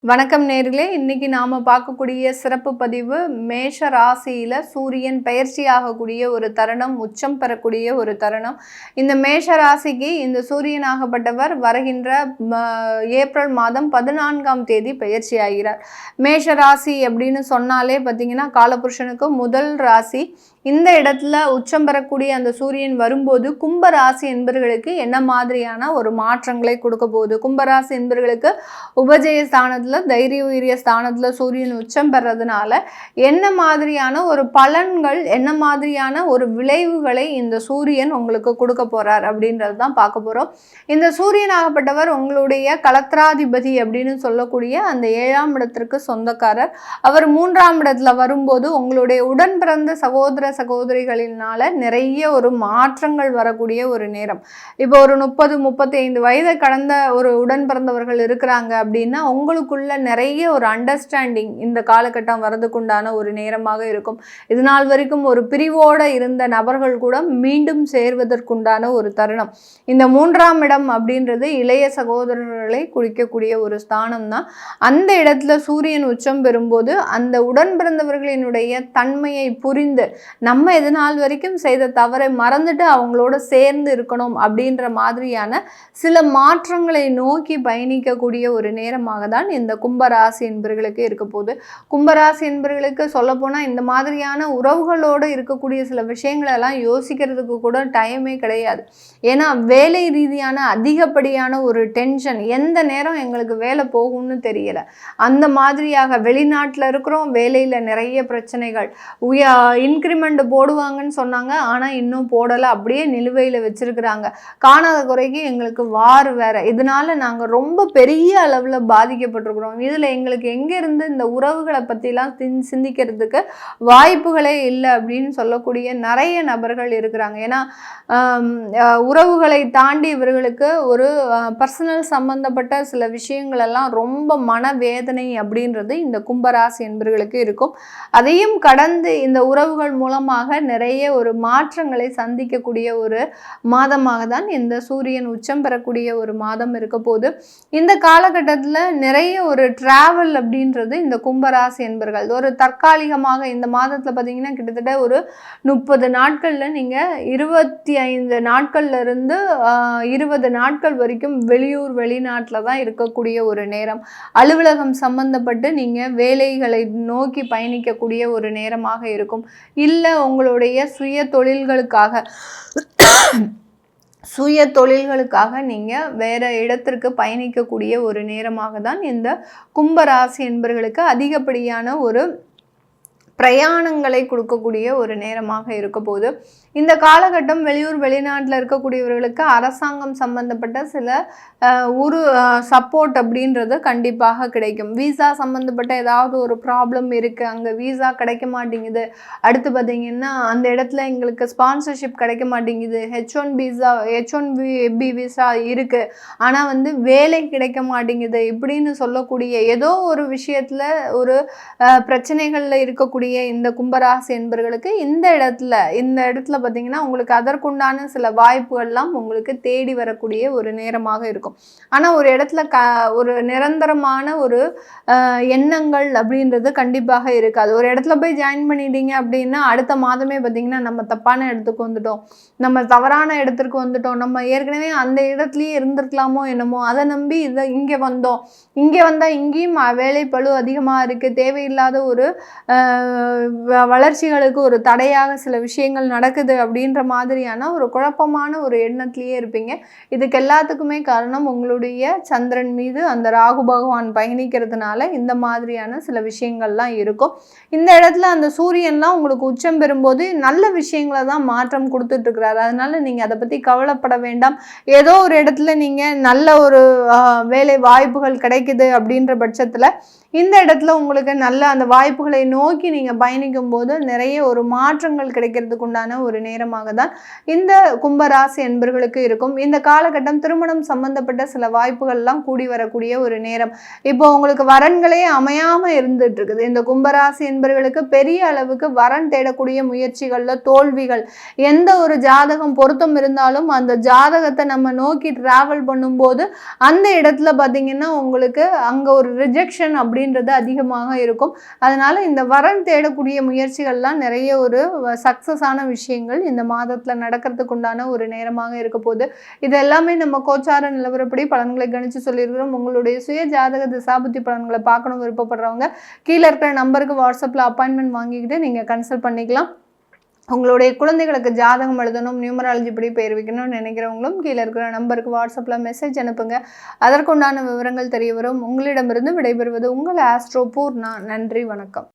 வணக்கம் நேர்களே, இன்னைக்கு நாம பார்க்கக்கூடிய சிறப்பு பதிவு மேஷ ராசியில சூரியன் பெயர்ச்சி ஆகக்கூடிய ஒரு தருணம், உச்சம் பெறக்கூடிய ஒரு தருணம். இந்த மேஷ ராசிக்கு இந்த சூரியனாகப்பட்டவர் வருகின்ற ஏப்ரல் மாதம் 14ஆம் தேதி பெயர்ச்சி ஆகிறார். மேஷ ராசி அப்படின்னு சொன்னாலே பார்த்தீங்கன்னா காலபுருஷனுக்கு முதல் ராசி. இந்த இடத்துல உச்சம் பெறக்கூடிய அந்த சூரியன் வரும்போது கும்பராசி என்பர்களுக்கு என்ன மாதிரியான ஒரு மாற்றங்களை கொடுக்க போகுது? கும்பராசி என்பர்களுக்கு உபஜய ஸ்தானத்துல, தைரிய உயிரிய ஸ்தானத்துல சூரியன் உச்சம் பெறதுனால என்ன மாதிரியான ஒரு பலன்கள், என்ன மாதிரியான ஒரு விளைவுகளை இந்த சூரியன் உங்களுக்கு கொடுக்க போறார் அப்படின்றது தான் பார்க்க போறோம். இந்த சூரியனாகப்பட்டவர் உங்களுடைய கலத்திராதிபதி அப்படின்னு சொல்லக்கூடிய அந்த 7ஆம் இடத்திற்கு சொந்தக்காரர். அவர் 3ஆம் இடத்துல வரும்போது உங்களுடைய உடன் பிறந்த சகோதரிகளினால நிறைய ஒரு மாற்றங்கள் வரக்கூடிய ஒரு நேரம். இப்போ ஒரு 30-35 வயதை கடந்த ஒரு உடன் பிறந்தவர்கள் இருக்கிறாங்க அப்படின்னா உங்களுக்குள்ள நிறைய ஒரு அண்டர்ஸ்டாண்டிங் இந்த காலகட்டம் வரதுக்குண்டான ஒரு நேரமாக இருக்கும். இது நாள் வரைக்கும் ஒரு பிரிவோட இருந்த நபர்கள் கூட மீண்டும் சேர்வதற்குண்டான ஒரு தருணம். இந்த 3ஆம் இடம் அப்படின்றது இளைய சகோதரர்களை குறிக்கக்கூடிய ஒரு ஸ்தானம் தான். அந்த இடத்துல சூரியன் உச்சம் பெறும்போது அந்த உடன் பிறந்தவர்களினுடைய தன்மையை புரிந்து நம்ம இது நாள் வரைக்கும் செய்த தவறை மறந்துட்டு அவங்களோட சேர்ந்து இருக்கணும் அப்படின்ற மாதிரியான சில மாற்றங்களை நோக்கி பயணிக்கக்கூடிய ஒரு நேரமாக தான் இந்த கும்பராசி என்பர்களுக்கு இருக்க போகுது. கும்பராசி என்பர்களுக்கு சொல்லப்போனால் இந்த மாதிரியான உறவுகளோடு இருக்கக்கூடிய சில விஷயங்களெல்லாம் யோசிக்கிறதுக்கு கூட டைமே கிடையாது. ஏன்னா வேலை ரீதியான அதிகப்படியான ஒரு டென்ஷன், எந்த நேரம் எங்களுக்கு வேலை போகும்னு தெரியல, அந்த மாதிரியாக வெளிநாட்டில் இருக்கிறோம், வேலையில் நிறைய பிரச்சனைகள், இன்க்ரிமெண்ட் போடுவாங்கன்னு சொன்னாங்க, ஆனால் இன்னும் போடலை, அப்படியே நிலுவையில் வச்சிருக்கிறாங்க. காணாத குறைக்கு எங்களுக்கு வார் வேற, இதனால நாங்கள் ரொம்ப பெரிய அளவில் பாதிக்கப்பட்டிருக்கிறோம். இதில் எங்களுக்கு எங்கேருந்து இந்த உறவுகளை பற்றிலாம் சிந்திக்கிறதுக்கு வாய்ப்புகளே இல்லை அப்படின்னு சொல்லக்கூடிய நிறைய நபர்கள் இருக்கிறாங்க. ஏன்னா உறவுகளை தாண்டி இவர்களுக்கு ஒரு பர்சனல் சம்பந்தப்பட்ட சில விஷயங்கள் எல்லாம் ரொம்ப மனவேதனை அப்படின்றது இந்த கும்பராசி என்பவர்களுக்கு இருக்கும். அதையும் கடந்து இந்த உறவுகள் மூலமாக நிறைய ஒரு மாற்றங்களை சந்திக்கக்கூடிய ஒரு மாதமாக தான் இந்த சூரியன் உச்சம் பெறக்கூடிய ஒரு மாதம் இருக்க போது. இந்த காலகட்டத்தில் நிறைய ஒரு டிராவல் அப்படின்றது இந்த கும்பராசி என்பர்கள் ஒரு தற்காலிகமாக இந்த மாதத்தில் பார்த்தீங்கன்னா கிட்டத்தட்ட ஒரு 30 நாட்களில் நீங்கள் 25 நாட்கள்ல இருந்து 20 நாட்கள் வரைக்கும் வெளியூர் வெளிநாட்டில் தான் இருக்கக்கூடிய ஒரு நேரம். அலுவலகம் சம்பந்தப்பட்டு நீங்கள் வேலைகளை நோக்கி பயணிக்கக்கூடிய ஒரு நேரமாக இருக்கும். இல்லை உங்களுடைய சுய தொழில்களுக்காக நீங்கள் வேறு இடத்திற்கு பயணிக்கக்கூடிய ஒரு நேரமாக தான் இந்த கும்பராசி என்பவர்களுக்கு அதிகப்படியான ஒரு பிரயாணங்களை கொடுக்கக்கூடிய ஒரு நேரமாக இருக்க போது. இந்த காலகட்டம் வெளியூர் வெளிநாட்டில் இருக்கக்கூடியவர்களுக்கு அரசாங்கம் சம்பந்தப்பட்ட சில ஒரு சப்போர்ட் அப்படின்றது கண்டிப்பாக கிடைக்கும். வீசா சம்பந்தப்பட்ட ஏதாவது ஒரு ப்ராப்ளம் இருக்குது, அங்கே வீசா கிடைக்க மாட்டேங்குது, அடுத்து பார்த்தீங்கன்னா அந்த இடத்துல எங்களுக்கு ஸ்பான்சர்ஷிப் கிடைக்க மாட்டேங்குது, H1B வீசா இருக்குது ஆனால் வேலை கிடைக்க மாட்டேங்குது இப்படின்னு சொல்லக்கூடிய ஏதோ ஒரு விஷயத்தில் ஒரு பிரச்சனைகளில் இருக்கக்கூடிய இந்த கும்பராசி என்பவர்களுக்கு இந்த இடத்துல பார்த்தீங்கன்னா உங்களுக்கு அதற்குண்டான சில வாய்ப்புகள்லாம் உங்களுக்கு தேடி வரக்கூடிய ஒரு நேரமாக இருக்கும். ஆனால் ஒரு இடத்துல ஒரு நிரந்தரமான ஒரு எண்ணங்கள் அப்படின்றது கண்டிப்பாக இருக்காது. ஒரு இடத்துல போய் ஜாயின் பண்ணிட்டீங்க அப்படின்னா அடுத்த மாதமே பார்த்தீங்கன்னா நம்ம தப்பான இடத்துக்கு வந்துட்டோம், நம்ம தவறான இடத்திற்கு வந்துட்டோம், நம்ம ஏற்கனவே அந்த இடத்துலயே இருந்திருக்கலாமோ என்னமோ, அதை நம்பி இங்கே வந்தோம், இங்கே வந்தால் இங்கேயும் வேலை பளு அதிகமாக இருக்குது, தேவையில்லாத ஒரு வளர்ச்சிகளுக்கு ஒரு தடையாக சில விஷயங்கள் நடக்குது அப்படின்ற மாதிரியான ஒரு குழப்பமான ஒரு எண்ணத்திலேயே இருப்பீங்க. இதுக்கு எல்லாத்துக்குமே காரணம் உங்களுடைய சந்திரன் மீது அந்த ராகு பகவான் பயணிக்கிறதுனால இந்த மாதிரியான சில விஷயங்கள்லாம் இருக்கும். இந்த இடத்துல அந்த சூரியன்லாம் உங்களுக்கு உச்சம் பெறும்போது நல்ல விஷயங்களை தான் மாற்றம் கொடுத்துட்டு இருக்கிறாரு. அதனால நீங்கள் அதை பற்றி கவலைப்பட வேண்டாம். ஏதோ ஒரு இடத்துல நீங்கள் நல்ல ஒரு வேலை வாய்ப்புகள் கிடைக்குது அப்படின்ற பட்சத்தில் இந்த இடத்துல உங்களுக்கு நல்ல அந்த வாய்ப்புகளை நோக்கி நீங்கள் நீங்கள் பயணிக்கும் போது நிறைய ஒரு மாற்றங்கள் கிடைக்கிறதுக்கு உண்டான ஒரு நேரமாக தான் இந்த கும்பராசி என்பர்களுக்கு இருக்கும். இந்த காலகட்டம் திருமணம் சம்பந்தப்பட்ட சில வாய்ப்புகள்லாம் கூடி வரக்கூடிய ஒரு நேரம். இப்போ உங்களுக்கு வரன்களே அமையாம இருந்துட்டு இருக்குது. இந்த கும்பராசி என்பர்களுக்கு பெரிய அளவுக்கு வரன் தேடக்கூடிய முயற்சிகள்ல தோல்விகள், எந்த ஒரு ஜாதகம் பொருத்தம் இருந்தாலும் அந்த ஜாதகத்தை நம்ம நோக்கி டிராவல் பண்ணும்போது அந்த இடத்துல பார்த்தீங்கன்னா உங்களுக்கு அங்க ஒரு ரிஜெக்ஷன் அப்படின்றது அதிகமாக இருக்கும். அதனால இந்த வரன் தேடக்கூடிய முயற்சிகள்லாம் நிறைய ஒரு சக்சஸ் ஆன விஷயங்கள் இந்த மாதத்துல நடக்கிறதுக்கு உண்டான ஒரு நேரமாக இருக்க போகுது. இது எல்லாமே நம்ம கோச்சார நிலவரப்படி பலன்களை கணிச்சு சொல்லியிருக்கிறோம். உங்களுடைய சுய ஜாதக திசாபுத்தி பலன்களை பார்க்கணும் விருப்பப்படுறவங்க கீழே இருக்கிற நம்பருக்கு வாட்ஸ்அப்பில் அப்பாயின்மெண்ட் வாங்கிக்கிட்டு நீங்கள் கன்சல்ட் பண்ணிக்கலாம். உங்களுடைய குழந்தைகளுக்கு ஜாதகம் எழுதணும், நியூமராலஜி படி பெயர் வைக்கணும்னு நினைக்கிறவங்களும் கீழே இருக்கிற நம்பருக்கு வாட்ஸ்அப்பில் மெசேஜ் அனுப்புங்க. அதற்குண்டான விவரங்கள் தெரிய வரும். உங்களிடமிருந்து விடைபெறுவது உங்கள் ஆஸ்ட்ரோ பூர்ணா. நன்றி, வணக்கம்.